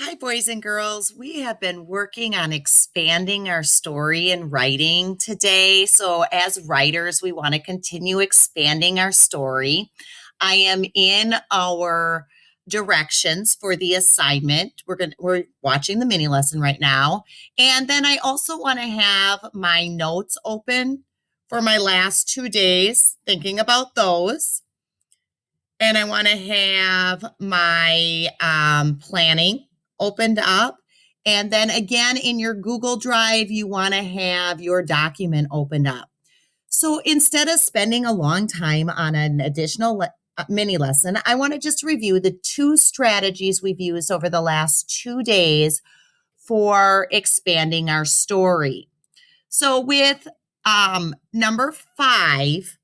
Hi, boys and girls. We have been working on expanding our story in writing today. So, as writers, we want to continue expanding our story. I am in our directions for the assignment. We're watching the mini lesson right now. And then I also want to have my notes open for my last 2 days, thinking about those. And I want to have my planning opened up. And then again, in your Google Drive, you want to have your document opened up. So instead of spending a long time on an additional mini lesson, I want to just review the two strategies we've used over the last 2 days for expanding our story. So with number 5,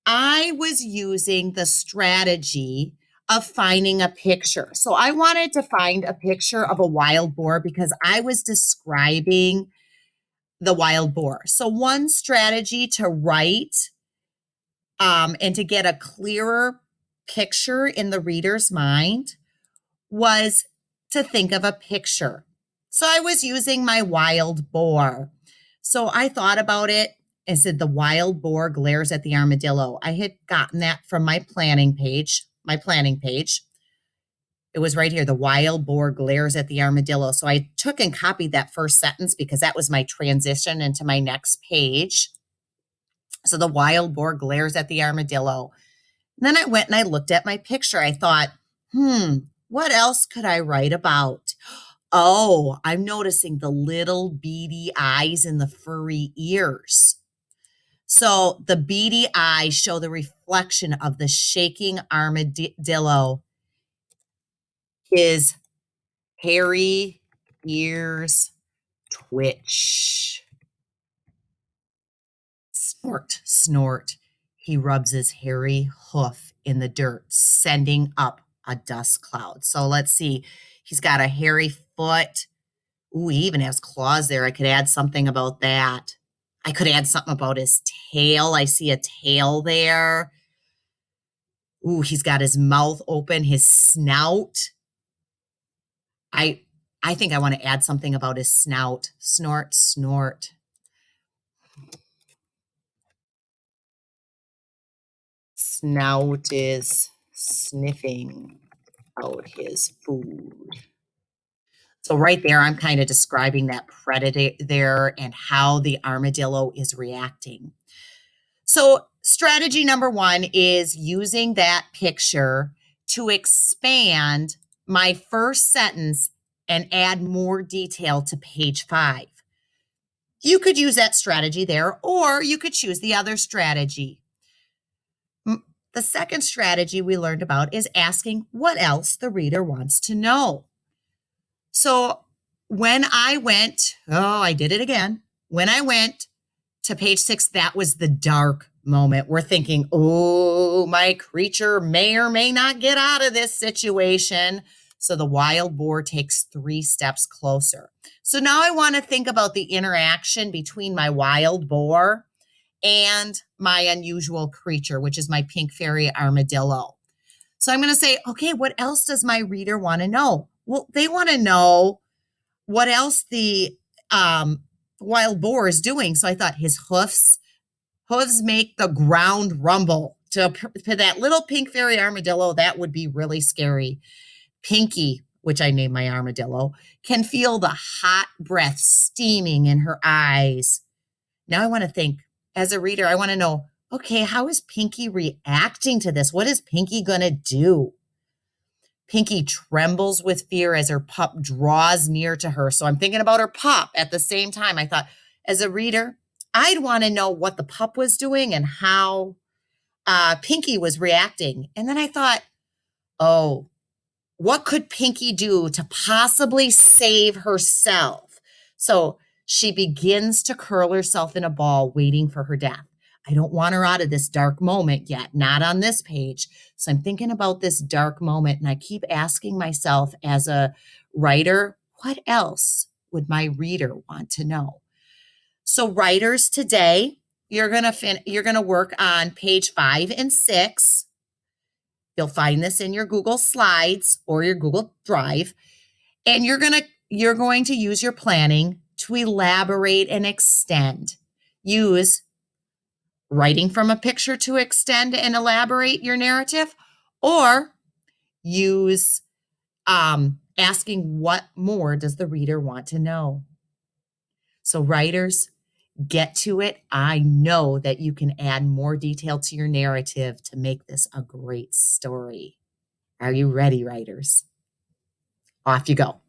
I was using the strategy of finding a picture. So I wanted to find a picture of a wild boar because I was describing the wild boar. So one strategy to write and to get a clearer picture in the reader's mind was to think of a picture. So I was using my wild boar. So I thought about it and said, the wild boar glares at the armadillo. I had gotten that from my planning page. It was right here. The wild boar glares at the armadillo. So I took and copied that first sentence because that was my transition into my next page. So the wild boar glares at the armadillo. And then I went and I looked at my picture. I thought, what else could I write about? Oh, I'm noticing the little beady eyes and the furry ears. So the beady eyes show the reflection of the shaking armadillo. His hairy ears twitch. Snort, snort. He rubs his hairy hoof in the dirt, sending up a dust cloud. So let's see. He's got a hairy foot. Ooh, he even has claws there. I could add something about that. I could add something about his tail. I see a tail there. Ooh, he's got his mouth open, his snout. I I think I want to add something about his snout. Snort, snort. Snout is sniffing out his food. So right there, I'm kind of describing that predator there and how the armadillo is reacting. So strategy number 1 is using that picture to expand my first sentence and add more detail to page 5. You could use that strategy there, or you could choose the other strategy. The second strategy we learned about is asking what else the reader wants to know. So when I went, I did it again. When I went to page 6, that was the dark moment. We're thinking, oh, my creature may or may not get out of this situation. So the wild boar takes 3 steps closer. So now I want to think about the interaction between my wild boar and my unusual creature, which is my pink fairy armadillo. So I'm going to say, okay, what else does my reader want to know? Well, they want to know what else the wild boar is doing. So I thought his hooves make the ground rumble. To that little pink fairy armadillo, that would be really scary. Pinky, which I named my armadillo, can feel the hot breath steaming in her eyes. Now I want to think, as a reader, I want to know, okay, how is Pinky reacting to this? What is Pinky going to do? Pinky trembles with fear as her pup draws near to her. So I'm thinking about her pup at the same time. I thought, as a reader, I'd want to know what the pup was doing and how Pinky was reacting. And then I thought, oh, what could Pinky do to possibly save herself? So she begins to curl herself in a ball, waiting for her death. I don't want her out of this dark moment yet, not on this page. So I'm thinking about this dark moment, and I keep asking myself as a writer, what else would my reader want to know? So writers today, you're gonna work on page 5 and 6. You'll find this in your Google Slides or your Google Drive. And you're going to use your planning to elaborate and extend. Use writing from a picture to extend and elaborate your narrative, or use asking what more does the reader want to know. So writers, get to it. I know that you can add more detail to your narrative to make this a great story. Are you ready, writers? Off you go.